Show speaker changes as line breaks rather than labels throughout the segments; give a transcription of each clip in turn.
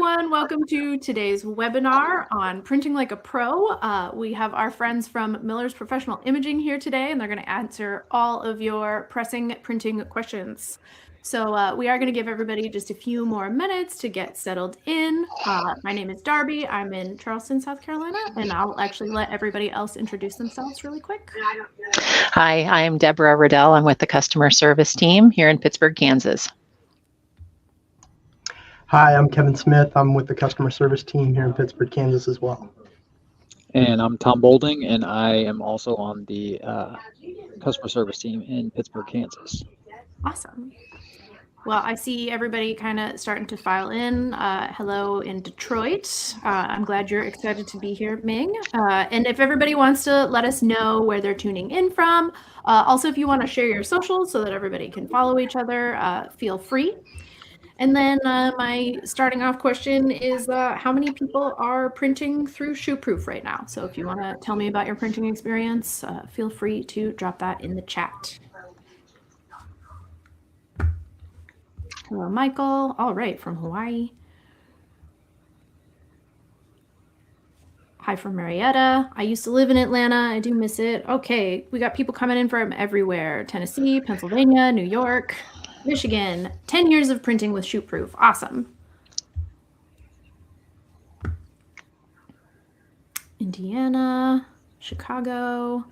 everyone. Welcome to today's webinar on printing like a pro. We have our friends from Miller's Professional Imaging here today, and they're going to answer all of your pressing printing questions. So we are going to give everybody just a few more minutes to get settled in. My name is Darby. I'm in Charleston, South Carolina, and I'll actually let everybody else introduce themselves really quick.
Hi, I am Deborah Riddell. I'm with the customer service team here in Pittsburgh, Kansas.
Hi, I'm Kevin Smith. I'm with the customer service team here in Pittsburgh, Kansas as well.
And I'm Tom Bolding, and I am also on the customer service team in Pittsburgh, Kansas.
Awesome. Well, I see everybody kind of starting to file in. Hello in Detroit. I'm glad you're excited to be here, Ming. And if everybody wants to let us know where they're tuning in from, also if you want to share your socials so that everybody can follow each other, feel free. And then my starting off question is how many people are printing through ShootProof right now? So if you want to tell me about your printing experience, feel free to drop that in the chat. Hello, Michael. All right, from Hawaii. Hi from Marietta. I used to live in Atlanta. I do miss it. Okay, we got people coming in from everywhere. Tennessee, Pennsylvania, New York, Michigan. 10 years of printing with ShootProof. Awesome. Indiana, Chicago.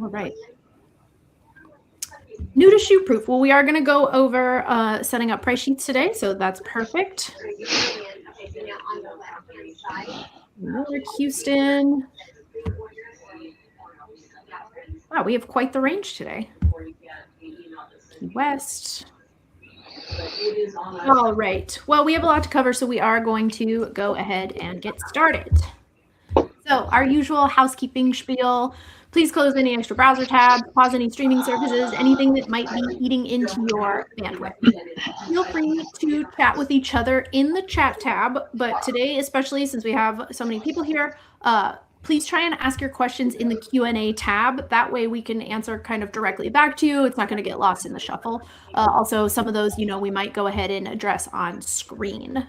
All right. New to ShootProof. Well, we are going to go over setting up price sheets today, so that's perfect. Miller, Houston. Wow, we have quite the range today. Key West. All right. Well, we have a lot to cover, so we are going to go ahead and get started. So our usual housekeeping spiel. Please close any extra browser tabs, pause any streaming services, anything that might be eating into your bandwidth. Feel free to chat with each other in the chat tab, but today, especially since we have so many people here, please try and ask your questions in the Q&A tab. That way we can answer kind of directly back to you. It's not going to get lost in the shuffle. Also, some of those, we might go ahead and address on screen.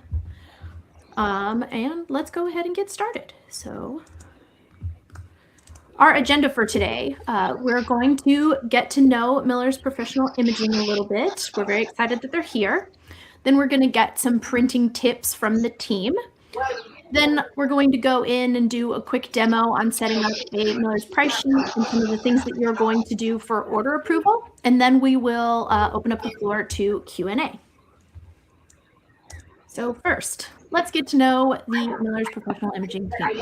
And let's go ahead and get started. So our agenda for today, we're going to get to know Miller's Professional Imaging a little bit. We're very excited that they're here. Then we're going to get some printing tips from the team. Then we're going to go in and do a quick demo on setting up a Miller's price sheet and some of the things that you're going to do for order approval. And then we will open up the floor to Q&A. So first, let's get to know the Miller's Professional Imaging team.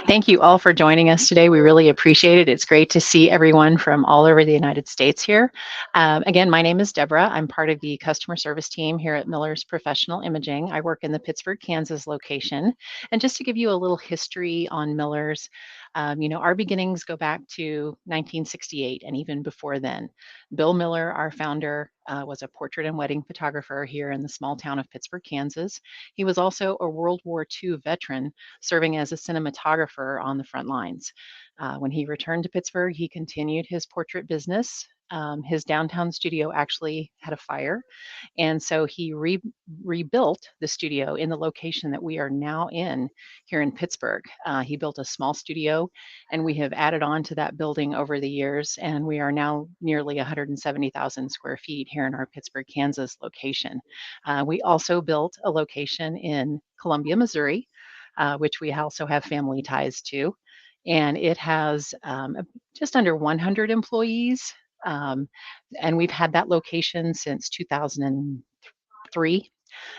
Thank you all for joining us today. We really appreciate it. It's great to see everyone from all over the United States here. Again, my name is Deborah. I'm part of the customer service team here at Miller's Professional Imaging. I work in the Pittsburgh, Kansas location. And just to give you a little history on Miller's, our beginnings go back to 1968 and even before then. Bill Miller, our founder, was a portrait and wedding photographer here in the small town of Pittsburgh, Kansas. He was also a World War II veteran serving as a cinematographer on the front lines. When he returned to Pittsburgh, he continued his portrait business. His downtown studio actually had a fire, and so he rebuilt the studio in the location that we are now in here in Pittsburgh. He built a small studio, and we have added on to that building over the years, and we are now nearly 170,000 square feet here in our Pittsburgh, Kansas location. We also built a location in Columbia, Missouri, which we also have family ties to, and it has just under 100 employees. And we've had that location since 2003.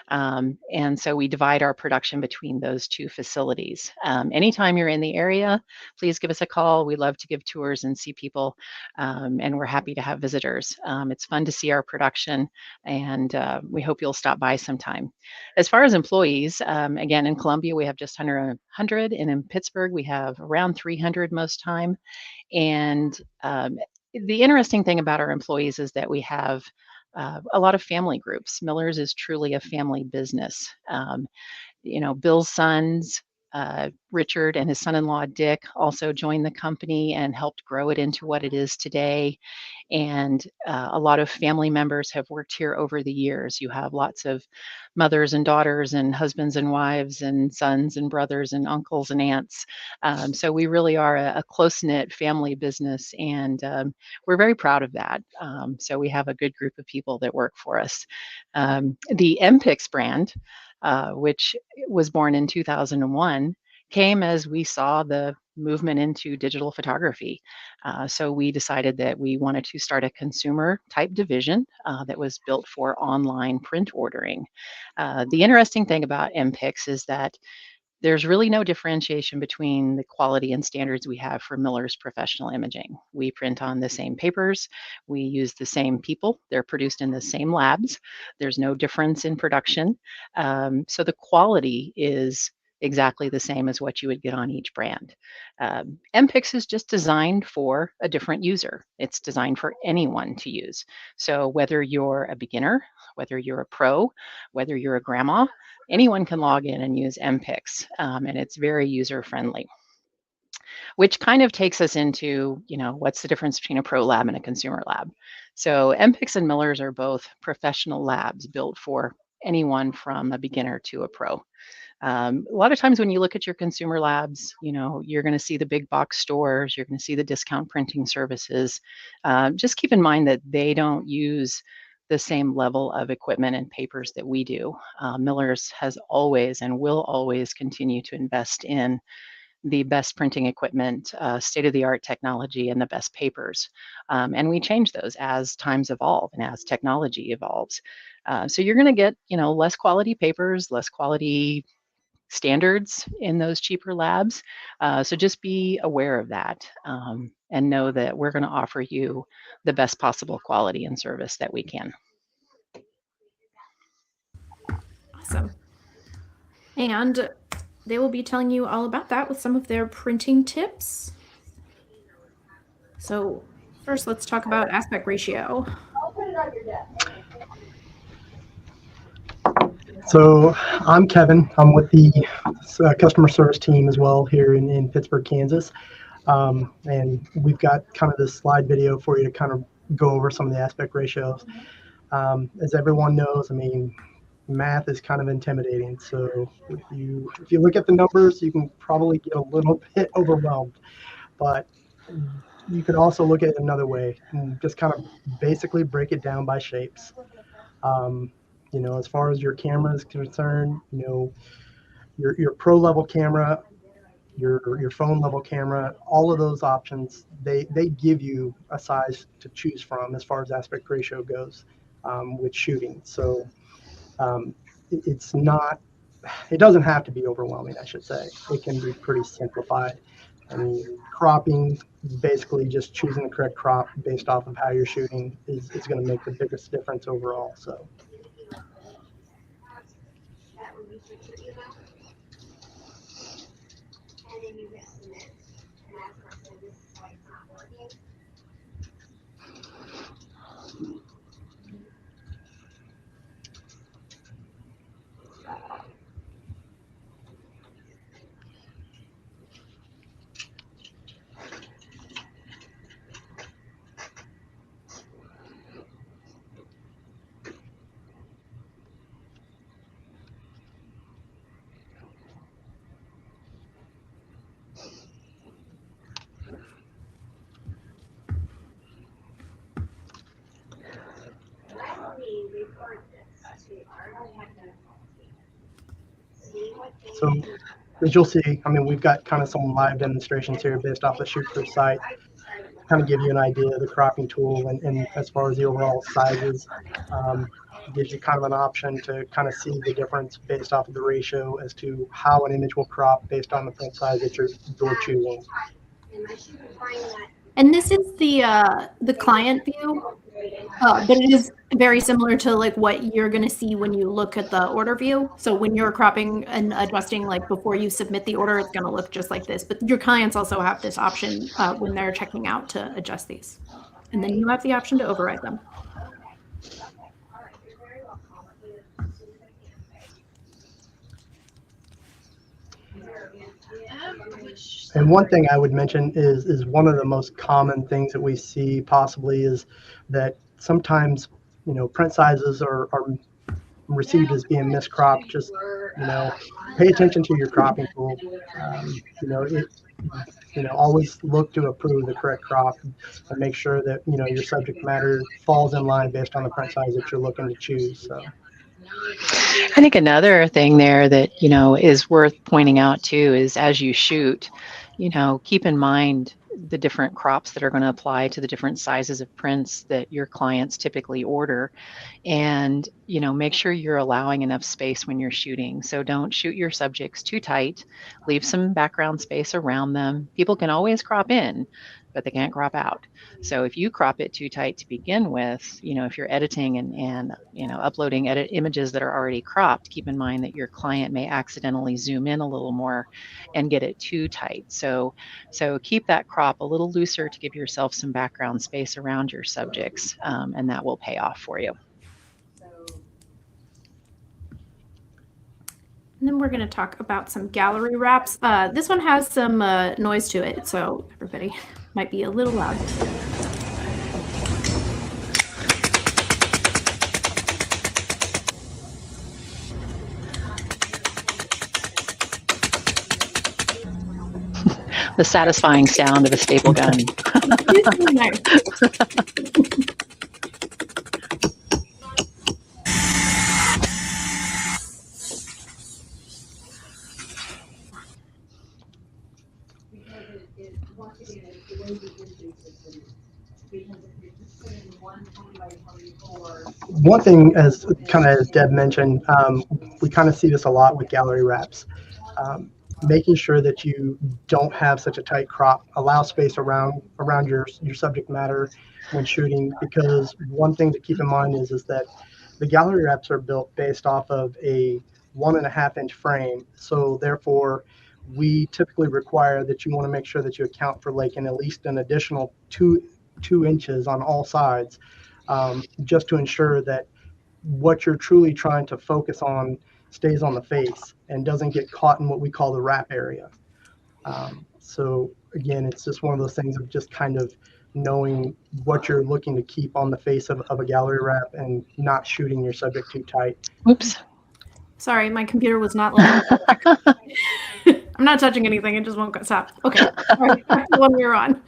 And so we divide our production between those two facilities. Anytime you're in the area, please give us a call. We love to give tours and see people, and we're happy to have visitors. It's fun to see our production, and we hope you'll stop by sometime. As far as employees, again, in Columbia, we have just under 100, and in Pittsburgh, we have around 300 most time. And the interesting thing about our employees is that we have a lot of family groups. Miller's is truly a family business. Bill's sons, Richard and his son-in-law Dick also joined the company and helped grow it into what it is today. And a lot of family members have worked here over the years. You have lots of mothers and daughters and husbands and wives and sons and brothers and uncles and aunts. So we really are a close-knit family business, and we're very proud of that. So we have a good group of people that work for us. The MPix brand, which was born in 2001, came as we saw the movement into digital photography. So we decided that we wanted to start a consumer type division that was built for online print ordering. The interesting thing about MPix is that there's really no differentiation between the quality and standards we have for Miller's professional imaging. We print on the same papers, we use the same people, they're produced in the same labs, there's no difference in production. So the quality is exactly the same as what you would get on each brand. MPix is just designed for a different user. It's designed for anyone to use. So whether you're a beginner, whether you're a pro, whether you're a grandma, anyone can log in and use MPix, and it's very user-friendly. Which kind of takes us into, what's the difference between a pro lab and a consumer lab? So MPix and Miller's are both professional labs built for anyone from a beginner to a pro. A lot of times when you look at your consumer labs, you're going to see the big box stores, you're going to see the discount printing services. Just keep in mind that they don't use the same level of equipment and papers that we do. Miller's has always and will always continue to invest in the best printing equipment, state-of-the-art technology, and the best papers. And we change those as times evolve and as technology evolves. So you're going to get, less quality papers, less quality standards in those cheaper labs. So just be aware of that, and know that we're going to offer you the best possible quality and service that we can.
Awesome. And they will be telling you all about that with some of their printing tips. So first, let's talk about aspect ratio.
So I'm Kevin. I'm with the customer service team as well here in Pittsburgh, Kansas. And we've got kind of this slide video for you to kind of go over some of the aspect ratios. As everyone knows, math is kind of intimidating. So if you look at the numbers, you can probably get a little bit overwhelmed. But you could also look at it another way and just kind of basically break it down by shapes. As far as your camera is concerned, your pro level camera, your phone level camera, all of those options, they give you a size to choose from as far as aspect ratio goes with shooting. So it doesn't have to be overwhelming, I should say. It can be pretty simplified. Cropping, basically just choosing the correct crop based off of how you're shooting is going to make the biggest difference overall. So. So as you'll see, we've got kind of some live demonstrations here based off the ShootProof site, kind of give you an idea of the cropping tool and as far as the overall sizes, gives you kind of an option to kind of see the difference based off of the ratio as to how an image will crop based on the print size that you're choosing.
And this is the client view, but it is very similar to like what you're going to see when you look at the order view. So when you're cropping and adjusting, like before you submit the order, it's going to look just like this. But your clients also have this option when they're checking out to adjust these. And then you have the option to override them.
And one thing I would mention is one of the most common things that we see possibly is that sometimes, print sizes are received as being miscropped. Just, pay attention to your cropping tool. Always look to approve the correct crop and make sure that, your subject matter falls in line based on the print size that you're looking to choose. So.
I think another thing there that, is worth pointing out too is as you shoot, keep in mind the different crops that are going to apply to the different sizes of prints that your clients typically order. And, make sure you're allowing enough space when you're shooting. So don't shoot your subjects too tight. Leave some background space around them. People can always crop in, but they can't crop out. So if you crop it too tight to begin with, if you're editing and uploading images that are already cropped, keep in mind that your client may accidentally zoom in a little more and get it too tight. So keep that crop a little looser to give yourself some background space around your subjects, and that will pay off for you.
And then we're going to talk about some gallery wraps. This one has some noise to it, so everybody might be a little loud.
The satisfying sound of a staple gun.
One thing, as Deb mentioned, we kind of see this a lot with gallery wraps. Making sure that you don't have such a tight crop, allow space around your subject matter when shooting, because one thing to keep in mind is that the gallery wraps are built based off of a 1.5 inch frame. So therefore, we typically require that you want to make sure that you account for at least an additional two inches on all sides, just to ensure that what you're truly trying to focus on stays on the face and doesn't get caught in what we call the wrap area. So again, it's just one of those things of just kind of knowing what you're looking to keep on the face of a gallery wrap and not shooting your subject too tight.
Oops.
Sorry, my computer was not letting me. I'm not touching anything. It just won't stop. Okay. All right, back to the one we were on.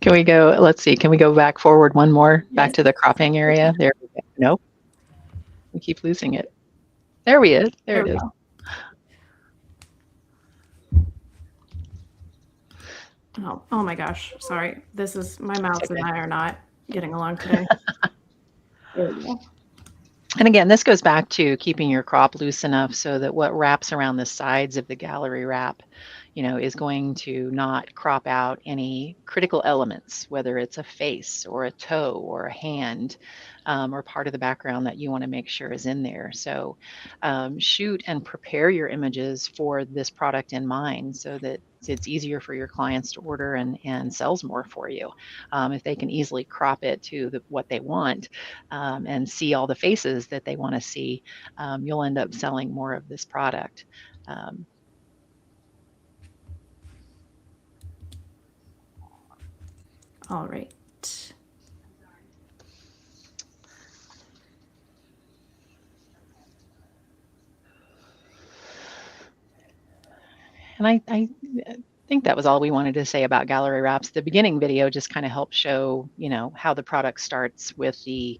Can we go, let's see, can we go back forward one more, back to the cropping area? There we go. Nope. We keep losing it. There it is.
Oh my gosh. Sorry. This is my mouse and I are not getting along today. There we go.
And again, this goes back to keeping your crop loose enough so that what wraps around the sides of the gallery wrap, is going to not crop out any critical elements, whether it's a face or a toe or a hand, or part of the background that you want to make sure is in there. So shoot and prepare your images for this product in mind so that it's easier for your clients to order and sells more for you. If they can easily crop it to what they want and see all the faces that they want to see, you'll end up selling more of this product.
All right.
And I think that was all we wanted to say about gallery wraps. The beginning video just kind of helped show, how the product starts with the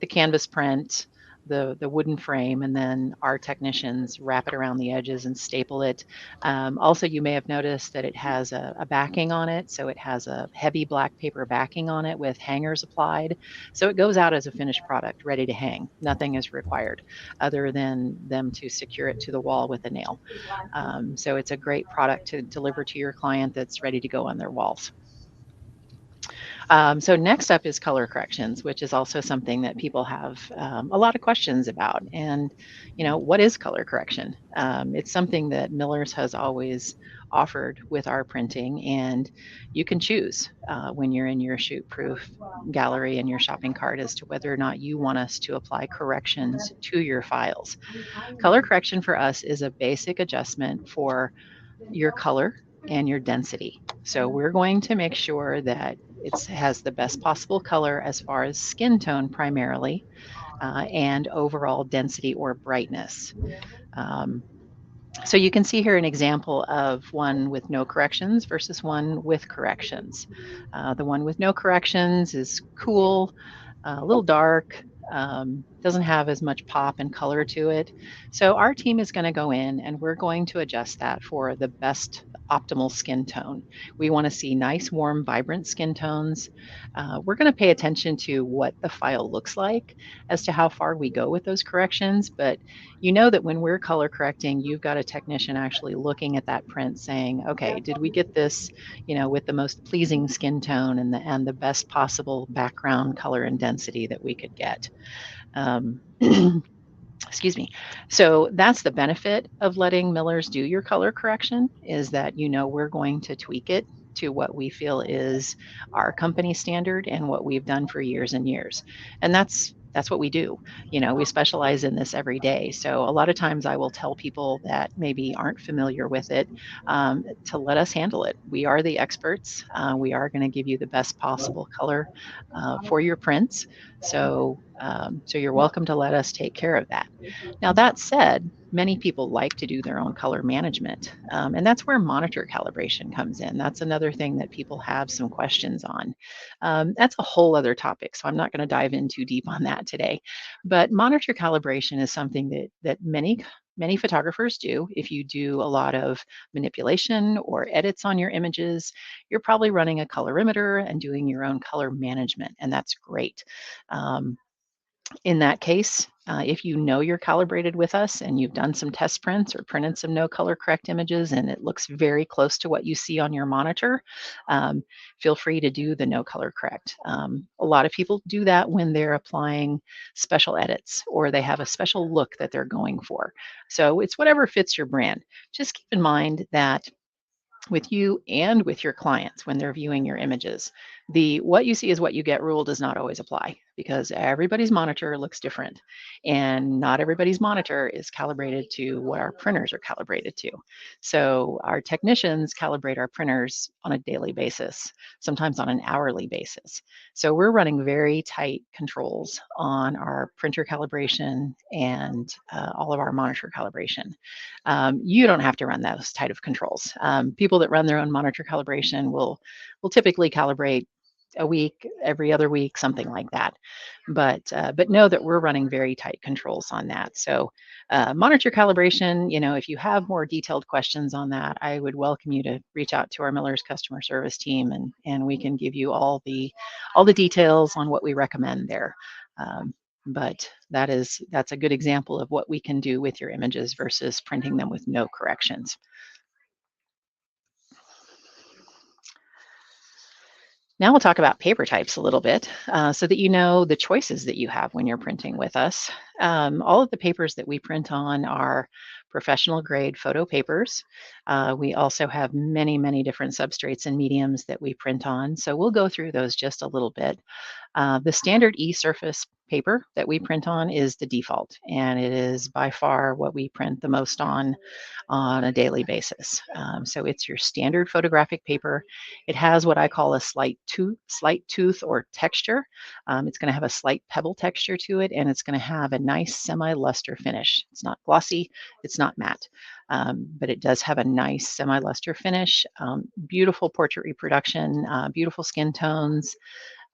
canvas print, the wooden frame, and then our technicians wrap it around the edges and staple it. Also, you may have noticed that it has a backing on it. So it has a heavy black paper backing on it with hangers applied. So it goes out as a finished product, ready to hang. Nothing is required other than them to secure it to the wall with a nail. So it's a great product to deliver to your client that's ready to go on their walls. So next up is color corrections, which is also something that people have a lot of questions about. And, what is color correction? It's something that Miller's has always offered with our printing, and you can choose when you're in your ShootProof gallery in your shopping cart as to whether or not you want us to apply corrections to your files. Color correction for us is a basic adjustment for your color and your density. So we're going to make sure that it has the best possible color as far as skin tone primarily, and overall density or brightness. So you can see here an example of one with no corrections versus one with corrections. The one with no corrections is cool, a little dark, doesn't have as much pop and color to it. So our team is going to go in and we're going to adjust that for the best optimal skin tone. We want to see nice, warm, vibrant skin tones. We're going to pay attention to what the file looks like as to how far we go with those corrections. But you know that when we're color correcting, you've got a technician actually looking at that print saying, okay, did we get this, with the most pleasing skin tone and the best possible background color and density that we could get. Excuse me. So that's the benefit of letting Millers do your color correction, is that we're going to tweak it to what we feel is our company standard and what we've done for years and years. And that's what we do. We specialize in this every day. So a lot of times I will tell people that maybe aren't familiar with it, to let us handle it. We are the experts. We are going to give you the best possible color for your prints. So you're welcome to let us take care of that. Now, that said, many people like to do their own color management, and that's where monitor calibration comes in. That's another thing that people have some questions on. That's a whole other topic, so I'm not going to dive in too deep on that today. But monitor calibration is something that many photographers do. If you do a lot of manipulation or edits on your images, you're probably running a colorimeter and doing your own color management, and that's great. In that case, if you know you're calibrated with us and you've done some test prints or printed some no color correct images and it looks very close to what you see on your monitor, feel free to do the no color correct. A lot of people do that when they're applying special edits or they have a special look that they're going for. So it's whatever fits your brand. Just keep in mind that with you and with your clients when they're viewing your images, the what you see is what you get rule does not always apply, because everybody's monitor looks different and not everybody's monitor is calibrated to what our printers are calibrated to. So our technicians calibrate our printers on a daily basis, sometimes on an hourly basis. So we're running very tight controls on our printer calibration and all of our monitor calibration. You don't have to run those type of controls. People that run their own monitor calibration will typically calibrate a week, every other week, something like that. But know that we're running very tight controls on that. So monitor calibration, if you have more detailed questions on that, I would welcome you to reach out to our Miller's customer service team, and we can give you all the details on what we recommend there. But that's a good example of what we can do with your images versus printing them with no corrections. Now we'll talk about paper types a little bit, so that you know the choices that you have when you're printing with us. All of the papers that we print on are professional grade photo papers. We also have many, many different substrates and mediums that we print on. So we'll go through those just a little bit. The standard E-surface paper that we print on is the default, and it is by far what we print the most on a daily basis. So it's your standard photographic paper. It has what I call a slight tooth or texture. It's going to have a slight pebble texture to it, and it's going to have a nice semi-luster finish. It's not glossy, it's not matte, but it does have a nice semi-luster finish. Beautiful portrait reproduction, beautiful skin tones.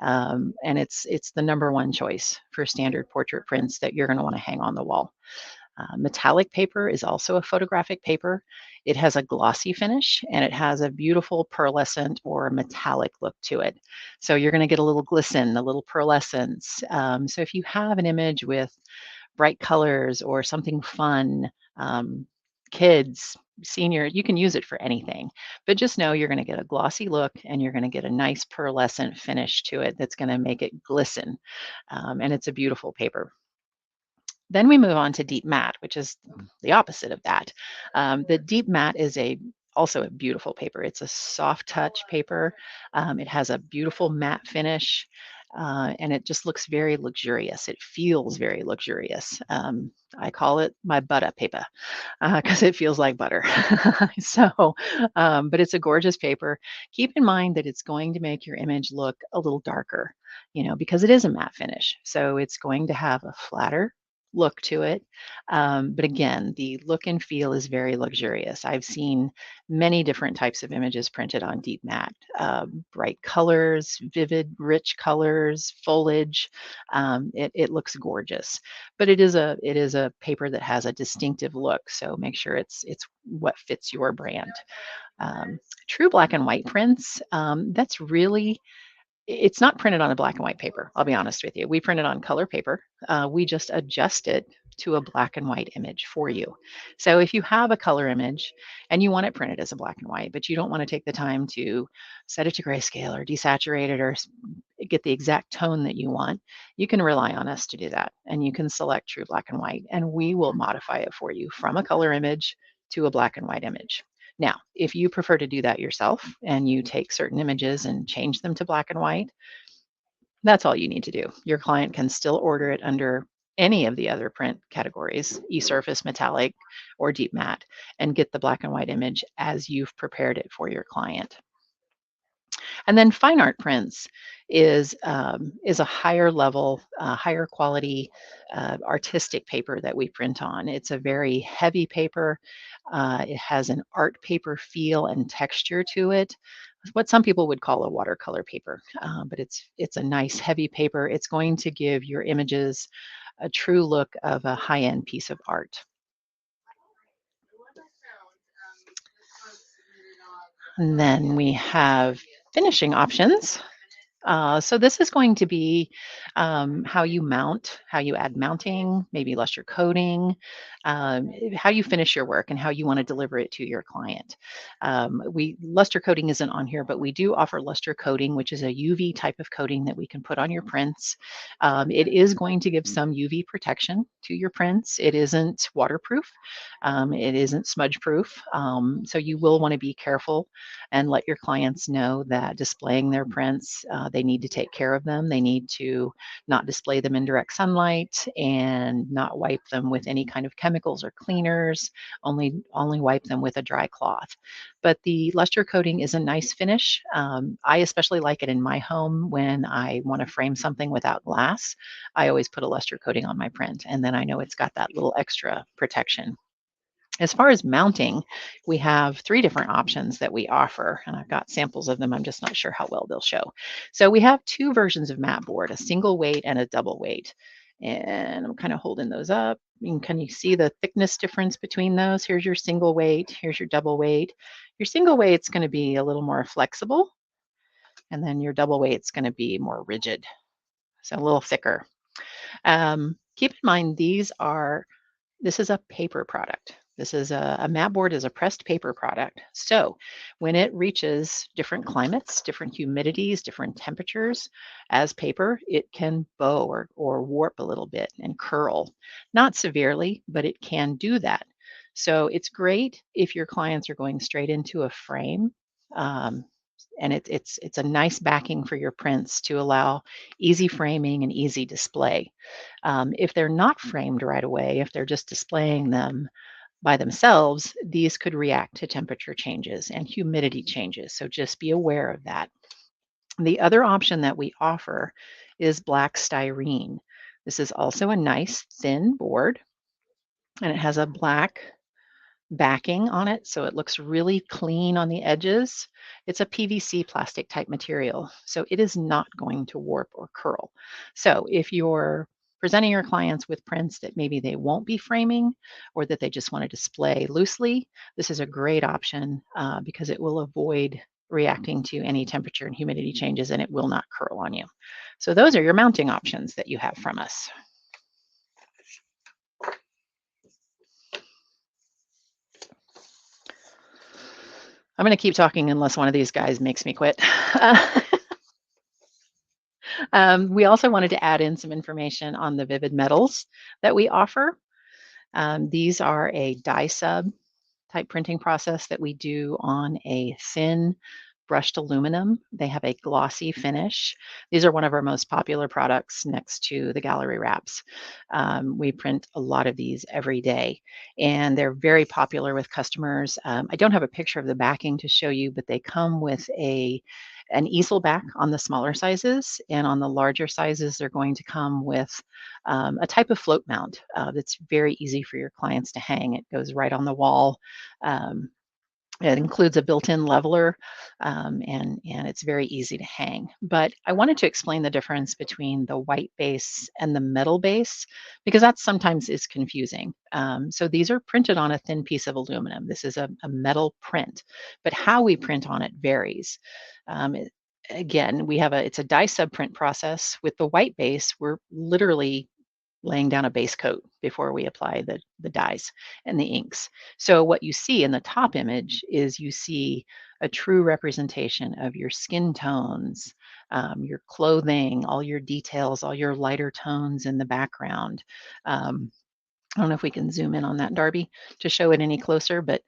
And it's the number one choice for standard portrait prints that you're going to want to hang on the wall. Metallic paper is also a photographic paper. It has a glossy finish and it has a beautiful pearlescent or metallic look to it. So you're going to get a little glisten, a little pearlescence. So if you have an image with bright colors or something fun, kids, senior, you can use it for anything. But just know you're going to get a glossy look and you're going to get a nice pearlescent finish to it that's going to make it glisten. And it's a beautiful paper. Then we move on to deep matte, which is the opposite of that. The deep matte is also a beautiful paper. It's a soft touch paper. It has a beautiful matte finish, and it just looks very luxurious. It feels very luxurious. I call it my butter paper because it feels like butter. So, but it's a gorgeous paper. Keep in mind that it's going to make your image look a little darker, because it is a matte finish. So it's going to have a flatter look to it. But again, the look and feel is very luxurious. I've seen many different types of images printed on deep matte, bright colors, vivid, rich colors, foliage. It looks gorgeous, but it is a paper that has a distinctive look. So make sure it's what fits your brand. True black and white prints, that's really, it's not printed on a black and white paper. I'll be honest with you. We print it on color paper. We just adjust it to a black and white image for you. So if you have a color image and you want it printed as a black and white, but you don't want to take the time to set it to grayscale or desaturate it or get the exact tone that you want, you can rely on us to do that. And you can select true black and white, and we will modify it for you from a color image to a black and white image. Now, if you prefer to do that yourself and you take certain images and change them to black and white, that's all you need to do. Your client can still order it under any of the other print categories, eSurface, metallic, or deep matte, and get the black and white image as you've prepared it for your client. And then fine art prints is a higher level, higher quality artistic paper that we print on. It's a very heavy paper. It has an art paper feel and texture to it. What some people would call a watercolor paper, but it's a nice heavy paper. It's going to give your images a true look of a high-end piece of art. And then we have finishing options. So this is going to be how you mount, how you add mounting, maybe luster coating, how you finish your work and how you want to deliver it to your client. Luster coating isn't on here, but we do offer luster coating, which is a UV type of coating that we can put on your prints. It is going to give some UV protection to your prints. It isn't waterproof. It isn't smudge proof. So you will want to be careful and let your clients know that displaying their prints, they need to take care of them. They need to not display them in direct sunlight and not wipe them with any kind of chemicals or cleaners, only wipe them with a dry cloth. But the luster coating is a nice finish. I especially like it in my home when I want to frame something without glass. I always put a luster coating on my print, and then I know it's got that little extra protection. As far as mounting, we have 3 different options that we offer, and I've got samples of them. I'm just not sure how well they'll show. So we have 2 versions of mat board, a single weight and a double weight. And I'm kind of holding those up. Can you see the thickness difference between those? Here's your single weight. Here's your double weight. Your single weight's going to be a little more flexible, and then your double weight's going to be more rigid, so a little thicker. Keep in mind, this is a paper product. This is a mat board is a pressed paper product. So when it reaches different climates, different humidities, different temperatures as paper, it can bow or warp a little bit and curl. Not severely, but it can do that. So it's great if your clients are going straight into a frame. And it's a nice backing for your prints to allow easy framing and easy display. If they're not framed right away, if they're just displaying them by themselves, these could react to temperature changes and humidity changes. So just be aware of that. The other option that we offer is black styrene. This is also a nice thin board, and it has a black backing on it, so it looks really clean on the edges. It's a PVC plastic type material, so it is not going to warp or curl. So if you're presenting your clients with prints that maybe they won't be framing or that they just want to display loosely, this is a great option because it will avoid reacting to any temperature and humidity changes, and it will not curl on you. So those are your mounting options that you have from us. I'm going to keep talking unless one of these guys makes me quit. We also wanted to add in some information on the vivid metals that we offer. These are a dye sub type printing process that we do on a thin brushed aluminum. They have a glossy finish. These are one of our most popular products next to the gallery wraps. We print a lot of these every day, and they're very popular with customers. I don't have a picture of the backing to show you, but they come with an easel back on the smaller sizes, and on the larger sizes, they're going to come with a type of float mount that's very easy for your clients to hang. It goes right on the wall. It includes a built-in leveler, and it's very easy to hang. But I wanted to explain the difference between the white base and the metal base, because that sometimes is confusing. So these are printed on a thin piece of aluminum. This is a metal print, but how we print on it varies. Again, it's a die sub print process. With the white base, we're literally laying down a base coat before we apply the dyes and the inks. So what you see in the top image is you see a true representation of your skin tones, your clothing, all your details, all your lighter tones in the background. I don't know if we can zoom in on that, Darby, to show it any closer, but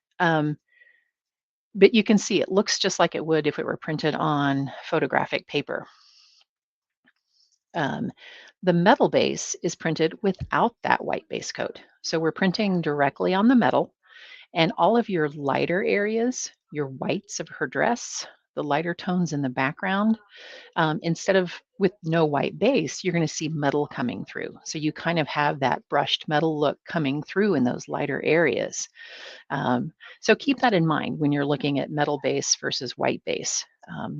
you can see it looks just like it would if it were printed on photographic paper. The metal base is printed without that white base coat. So we're printing directly on the metal, and all of your lighter areas, your whites of her dress, the lighter tones in the background, instead of with no white base, you're going to see metal coming through. So you kind of have that brushed metal look coming through in those lighter areas. So keep that in mind when you're looking at metal base versus white base.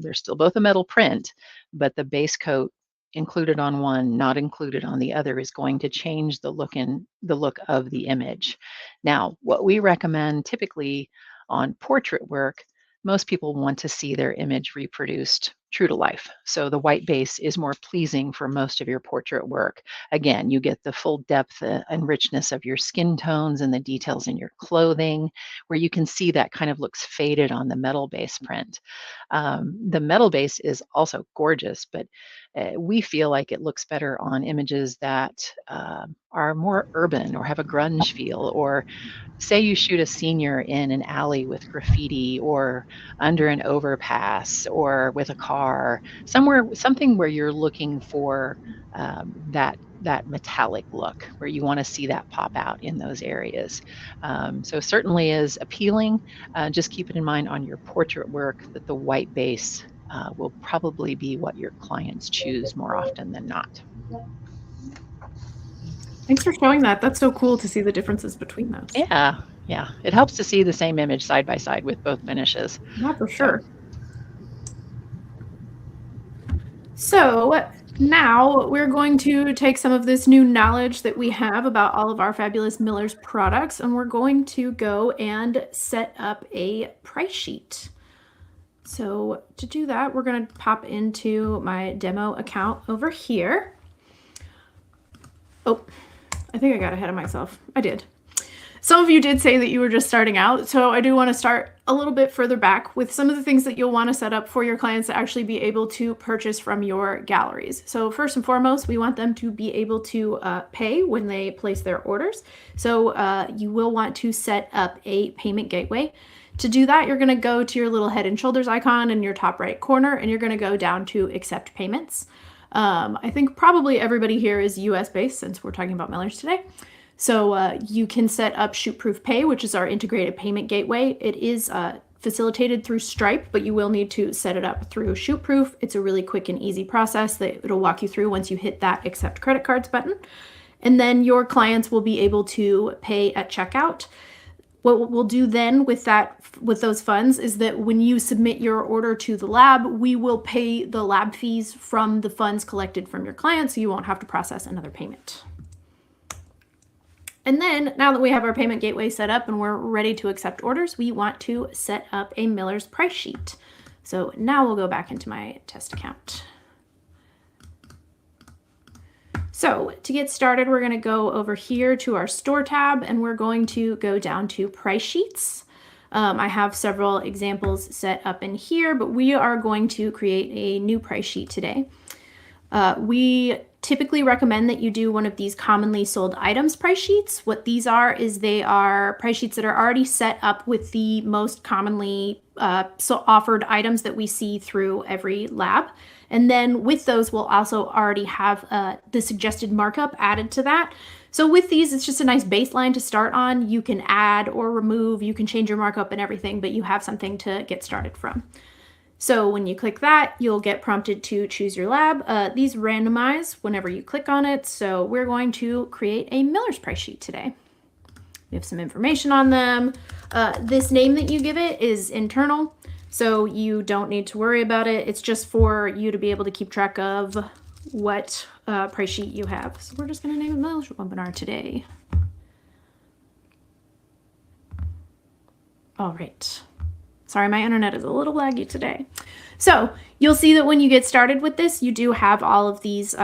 They're still both a metal print, but the base coat included on one, not included on the other, is going to change the look of the image. Now, what we recommend typically on portrait work, most people want to see their image reproduced true to life. So the white base is more pleasing for most of your portrait work. Again, you get the full depth and richness of your skin tones and the details in your clothing, where you can see that kind of looks faded on the metal base print. The metal base is also gorgeous, but we feel like it looks better on images that are more urban or have a grunge feel, or say you shoot a senior in an alley with graffiti or under an overpass or with a car, something where you're looking for that metallic look, where you want to see that pop out in those areas. So certainly is appealing. Just keep it in mind on your portrait work that the white base will probably be what your clients choose more often than not.
Thanks for showing that. That's so cool to see the differences between those.
Yeah. It helps to see the same image side by side with both finishes.
Yeah, for sure. So now we're going to take some of this new knowledge that we have about all of our fabulous Miller's products, and we're going to go and set up a price sheet. So to do that, we're going to pop into my demo account over here. Oh, I think I got ahead of myself. I did. Some of you did say that you were just starting out, so I do want to start a little bit further back with some of the things that you'll want to set up for your clients to actually be able to purchase from your galleries. So first and foremost, we want them to be able to pay when they place their orders. So you will want to set up a payment gateway. To do that, you're going to go to your little head and shoulders icon in your top right corner, and you're going to go down to accept payments. I think probably everybody here is US based since we're talking about Miller's today. So you can set up ShootProof Pay, which is our integrated payment gateway. It is facilitated through Stripe, but you will need to set it up through ShootProof. It's a really quick and easy process that it'll walk you through once you hit that accept credit cards button. And then your clients will be able to pay at checkout. What we'll do then with those funds is that when you submit your order to the lab, we will pay the lab fees from the funds collected from your client, so you won't have to process another payment. And then now that we have our payment gateway set up and we're ready to accept orders, we want to set up a Miller's price sheet. So now we'll go back into my test account. So to get started, we're going to go over here to our store tab and we're going to go down to price sheets. I have several examples set up in here, but we are going to create a new price sheet today. We typically recommend that you do one of these commonly sold items price sheets. What these are is they are price sheets that are already set up with the most commonly offered items that we see through every lab. And then with those, we'll also already have the suggested markup added to that. So with these, it's just a nice baseline to start on. You can add or remove, you can change your markup and everything, but you have something to get started from. So when you click that, you'll get prompted to choose your lab. These randomize whenever you click on it. So we're going to create a Miller's price sheet today. We have some information on them. This name that you give it is internal, so you don't need to worry about it. It's just for you to be able to keep track of what price sheet you have. So we're just going to name it Miller's webinar today. All right. Sorry, my internet is a little laggy today. So you'll see that when you get started with this, you do have all of these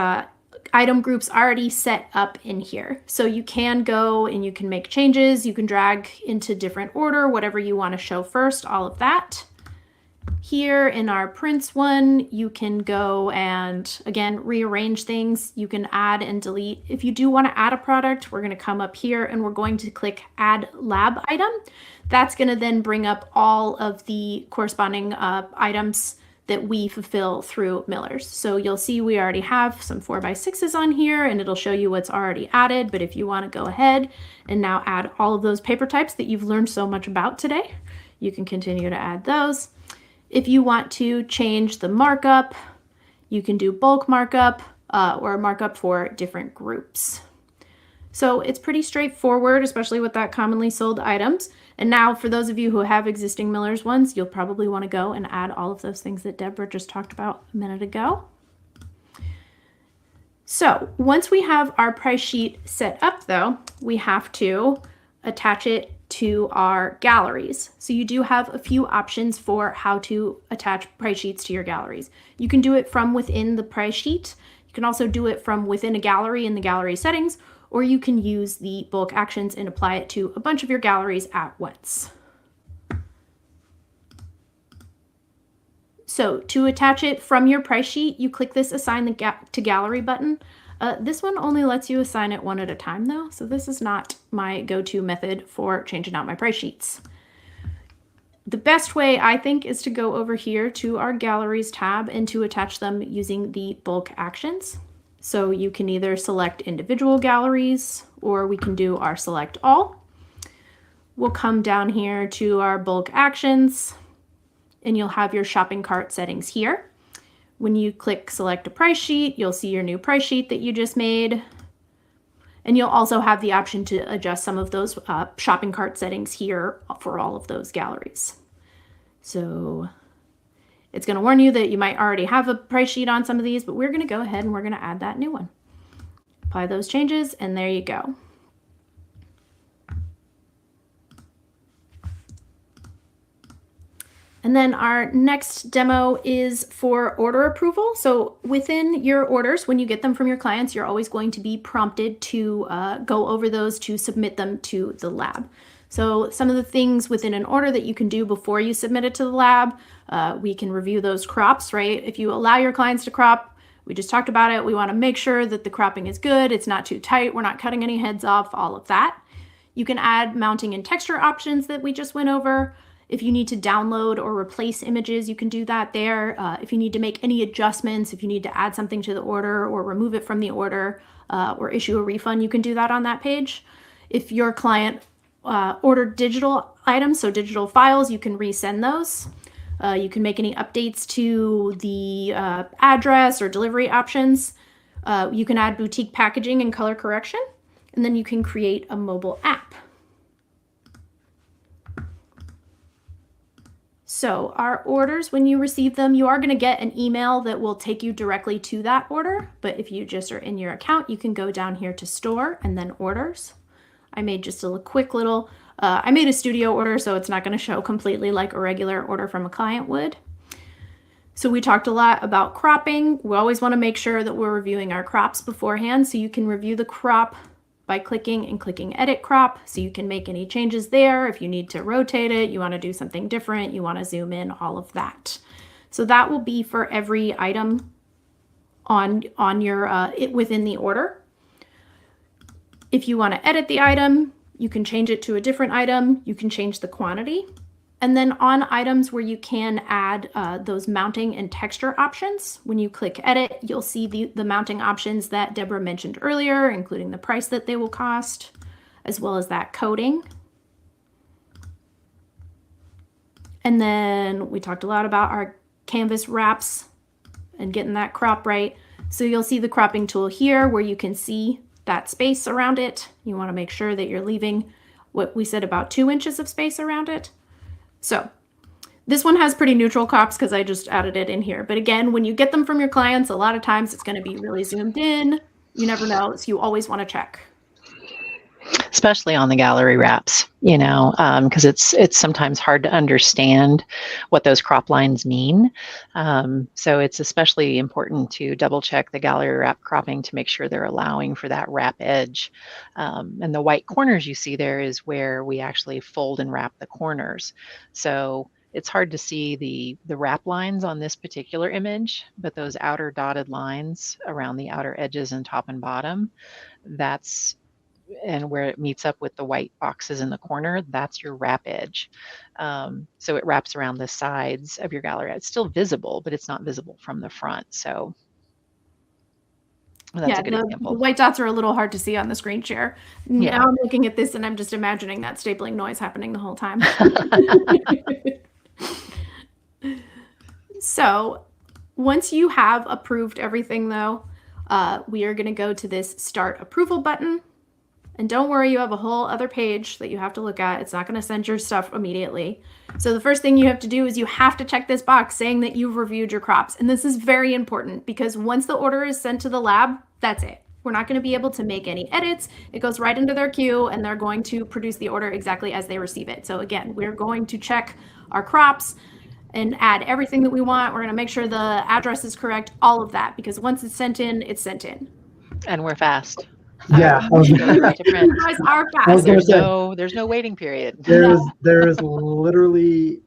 item groups already set up in here. So you can go and you can make changes. You can drag into different order, whatever you want to show first, all of that. Here in our prints one, you can go and, again, rearrange things. You can add and delete. If you do want to add a product, we're going to come up here and we're going to click Add Lab Item. That's going to then bring up all of the corresponding items that we fulfill through Miller's. So you'll see we already have some 4x6s on here, and it'll show you what's already added. But if you want to go ahead and now add all of those paper types that you've learned so much about today, you can continue to add those. If you want to change the markup, you can do bulk markup or markup for different groups. So it's pretty straightforward, especially with that commonly sold items. And now for those of you who have existing Miller's ones, you'll probably want to go and add all of those things that Deborah just talked about a minute ago. So once we have our price sheet set up though, we have to attach it to our galleries. So you do have a few options for how to attach price sheets to your galleries. You can do it from within the price sheet. You can also do it from within a gallery in the gallery settings, or you can use the bulk actions and apply it to a bunch of your galleries at once. So to attach it from your price sheet, you click this Assign to Gallery button. This one only lets you assign it one at a time though, so this is not my go-to method for changing out my price sheets. The best way, I think, is to go over here to our Galleries tab and to attach them using the bulk actions. So you can either select individual galleries, or we can do our select all. We'll come down here to our bulk actions, and you'll have your shopping cart settings here. When you click select a price sheet, you'll see your new price sheet that you just made. And you'll also have the option to adjust some of those shopping cart settings here for all of those galleries. So it's going to warn you that you might already have a price sheet on some of these, but we're going to go ahead and we're going to add that new one. Apply those changes, and there you go. And then our next demo is for order approval. So within your orders, when you get them from your clients, you're always going to be prompted to go over those to submit them to the lab. So some of the things within an order that you can do before you submit it to the lab, we can review those crops, right? If you allow your clients to crop, we just talked about it. We want to make sure that the cropping is good. It's not too tight. We're not cutting any heads off, all of that. You can add mounting and texture options that we just went over. If you need to download or replace images, you can do that there. If you need to make any adjustments, if you need to add something to the order or remove it from the order or issue a refund, you can do that on that page. If your client ordered digital items, so digital files, you can resend those. You can make any updates to the address or delivery options. You can add boutique packaging and color correction, and then you can create a mobile app. So our orders, when you receive them, you are going to get an email that will take you directly to that order. But if you just are in your account, you can go down here to store and then orders. I made just a quick little, I made a studio order, so it's not going to show completely like a regular order from a client would. So we talked a lot about cropping. We always want to make sure that we're reviewing our crops beforehand. So you can review the crop by clicking edit crop, so you can make any changes there. If you need to rotate it, you want to do something different, you want to zoom in, all of that. So that will be for every item on your within the order. If you want to edit the item, you can change it to a different item. You can change the quantity. And then on items where you can add those mounting and texture options, when you click edit, you'll see the mounting options that Deborah mentioned earlier, including the price that they will cost, as well as that coding. And then we talked a lot about our canvas wraps and getting that crop right. So you'll see the cropping tool here where you can see that space around it. You want to make sure that you're leaving what we said about 2 inches of space around it. So this one has pretty neutral crops because I just added it in here. But again, when you get them from your clients, a lot of times it's going to be really zoomed in. You never know. So you always want to check.
Especially on the gallery wraps, because it's sometimes hard to understand what those crop lines mean. So it's especially important to double check the gallery wrap cropping to make sure they're allowing for that wrap edge. And the white corners you see there is where we actually fold and wrap the corners. So it's hard to see the wrap lines on this particular image, but those outer dotted lines around the outer edges and top and bottom, and where it meets up with the white boxes in the corner, that's your wrap edge. So it wraps around the sides of your gallery. It's still visible, but it's not visible from the front. So that's a good example.
The white dots are a little hard to see on the screen share.
Yeah.
Now I'm looking at this and I'm just imagining that stapling noise happening the whole time. So once you have approved everything though, we are going to go to this Start Approval button. And don't worry, you have a whole other page that you have to look at. It's not going to send your stuff immediately. So the first thing you have to do is you have to check this box saying that you've reviewed your crops. And this is very important because once the order is sent to the lab, that's it. We're not going to be able to make any edits. It goes right into their queue and they're going to produce the order exactly as they receive it. So again, we're going to check our crops and add everything that we want. We're going to make sure the address is correct, all of that, because once it's sent in, it's sent in.
And we're fast.
Yeah.
You guys are fast.
There's no waiting period.
There is literally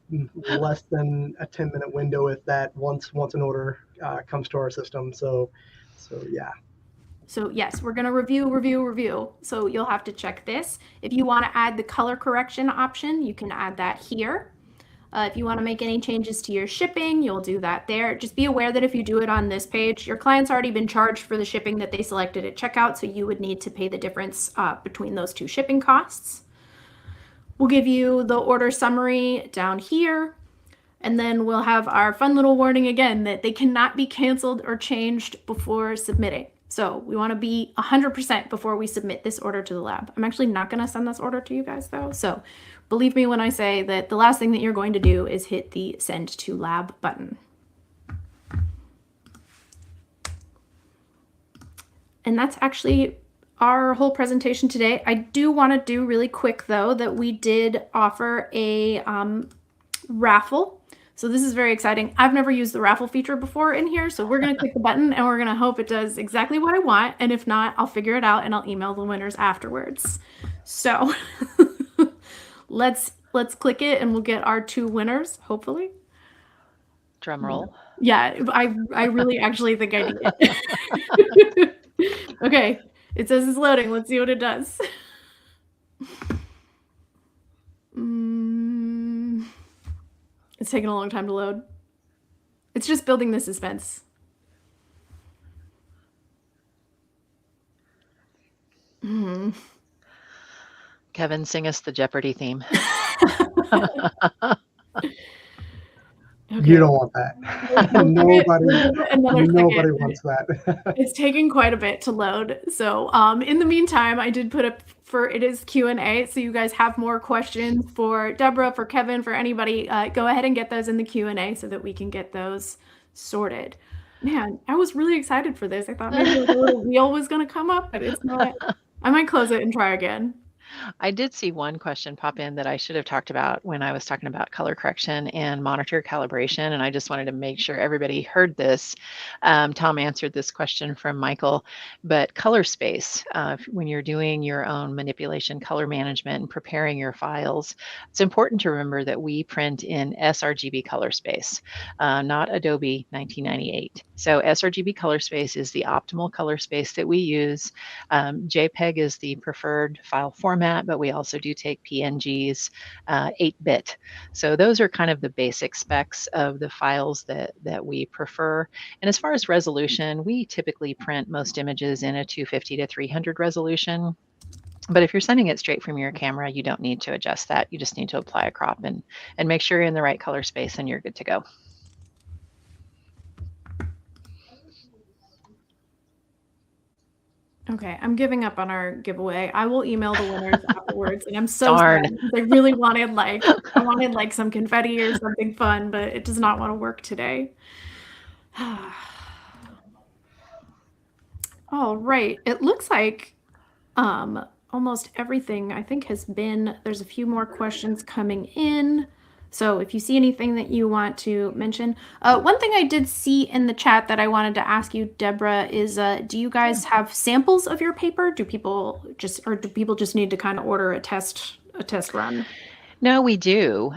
less than a 10-minute window if that once an order comes to our system. So yeah.
So yes, we're going to review. So you'll have to check this. If you want to add the color correction option, you can add that here. If you want to make any changes to your shipping, you'll do that there. Just be aware that if you do it on this page, your client's already been charged for the shipping that they selected at checkout, so you would need to pay the difference between those two shipping costs. We'll give you the order summary down here, and then we'll have our fun little warning again that they cannot be canceled or changed before submitting. So we want to be 100% before we submit this order to the lab. I'm actually not going to send this order to you guys though. So believe me when I say that the last thing that you're going to do is hit the send to lab button. And that's actually our whole presentation today. I do want to do really quick though that we did offer a raffle. So this is very exciting. I've never used the raffle feature before in here. So we're going to click the button and we're going to hope it does exactly what I want. And if not, I'll figure it out and I'll email the winners afterwards. So let's click it and we'll get our 2 winners, hopefully.
Drum roll.
Yeah, I really actually think I need it. Okay, it says it's loading. Let's see what it does. It's taking a long time to load. It's just building the suspense.
Kevin, sing us the Jeopardy theme.
Okay. You don't want that. Nobody wants that.
It's taking quite a bit to load. So in the meantime, I did put up it is Q&A. So you guys have more questions for Deborah, for Kevin, for anybody, go ahead and get those in the Q&A so that we can get those sorted. Man, I was really excited for this. I thought maybe a little wheel was going to come up, but it's not. I might close it and try again.
I did see one question pop in that I should have talked about when I was talking about color correction and monitor calibration, and I just wanted to make sure everybody heard this. Tom answered this question from Michael, but color space, when you're doing your own manipulation, color management, and preparing your files, it's important to remember that we print in sRGB color space, not Adobe 1998. So sRGB color space is the optimal color space that we use. JPEG is the preferred file format, but we also do take PNGs, 8-bit. So those are kind of the basic specs of the files that we prefer. And as far as resolution, we typically print most images in a 250 to 300 resolution. But if you're sending it straight from your camera, you don't need to adjust that. You just need to apply a crop and make sure you're in the right color space and you're good to go.
Okay, I'm giving up on our giveaway. I will email the winners afterwards, and I'm so
Darn.
sad. I really wanted like some confetti or something fun, but it does not want to work today. All right, it looks like almost everything I think has been. There's a few more questions coming in. So if you see anything that you want to mention, one thing I did see in the chat that I wanted to ask you, Deborah, is do you guys have samples of your paper? Do people just need to kind of order a test run?
No, we do.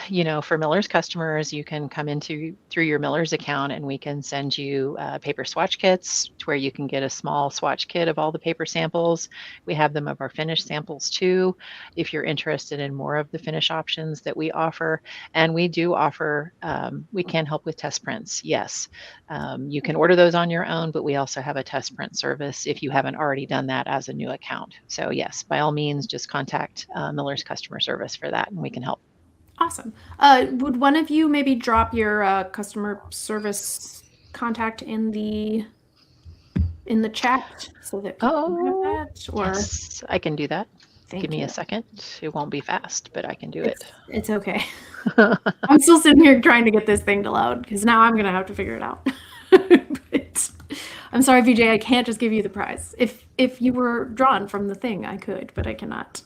You know, for Miller's customers, you can come through your Miller's account and we can send you paper swatch kits to where you can get a small swatch kit of all the paper samples. We have them of our finished samples too, if you're interested in more of the finish options that we offer. And we do offer, we can help with test prints, yes. You can order those on your own, but we also have a test print service if you haven't already done that as a new account. So yes, by all means, just contact Miller's customer service for that and we can help.
Awesome. Would one of you maybe drop your customer service contact in the chat so that people have that? Or
yes, I can do that. Give me
you.
a second. It won't be fast, but I can do it.
It's okay. I'm still sitting here trying to get this thing to load because now I'm gonna have to figure it out. But I'm sorry, VJ, I can't just give you the prize. If you were drawn from the thing, I could, but I cannot.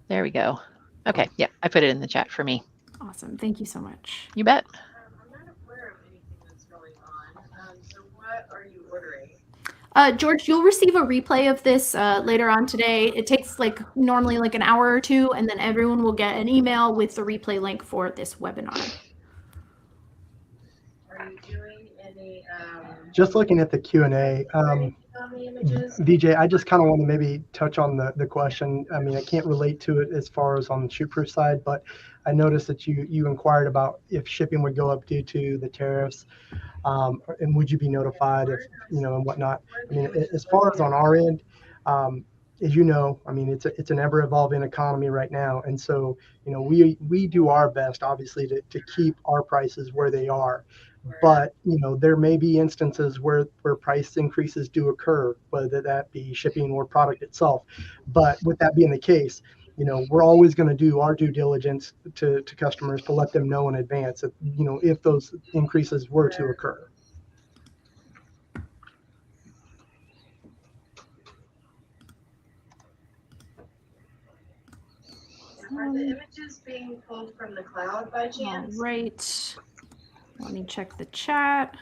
There we go. Okay, yeah, I put it in the chat for me.
Awesome, thank you so much.
You bet.
I'm not aware of anything that's going on. So what are you ordering?
George, you'll receive a replay of this later on today. It takes normally an hour or two, and then everyone will get an email with the replay link for this webinar.
Are you doing any?
Just looking at the Q&A, VJ, I just kind of want to maybe touch on the question. I mean, I can't relate to it as far as on the ShootProof side, but I noticed that you inquired about if shipping would go up due to the tariffs, and would you be notified if, and whatnot. I mean, as far as on our end, as you know, I mean, it's an ever-evolving economy right now, and so we do our best, obviously, to keep our prices where they are. But there may be instances where price increases do occur, whether that be shipping or product itself. But with that being the case, we're always going to do our due diligence to customers to let them know in advance if those increases were to occur.
Are the images being pulled from the cloud by chance?
All right. Let me check the chat.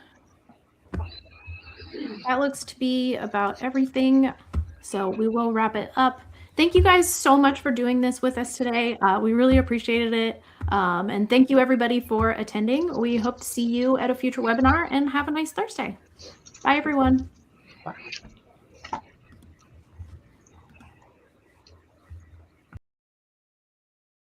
That looks to be about everything. So we will wrap it up. Thank you guys so much for doing this with us today. We really appreciated it. And thank you everybody for attending. We hope to see you at a future webinar and have a nice Thursday. Bye everyone.
Bye.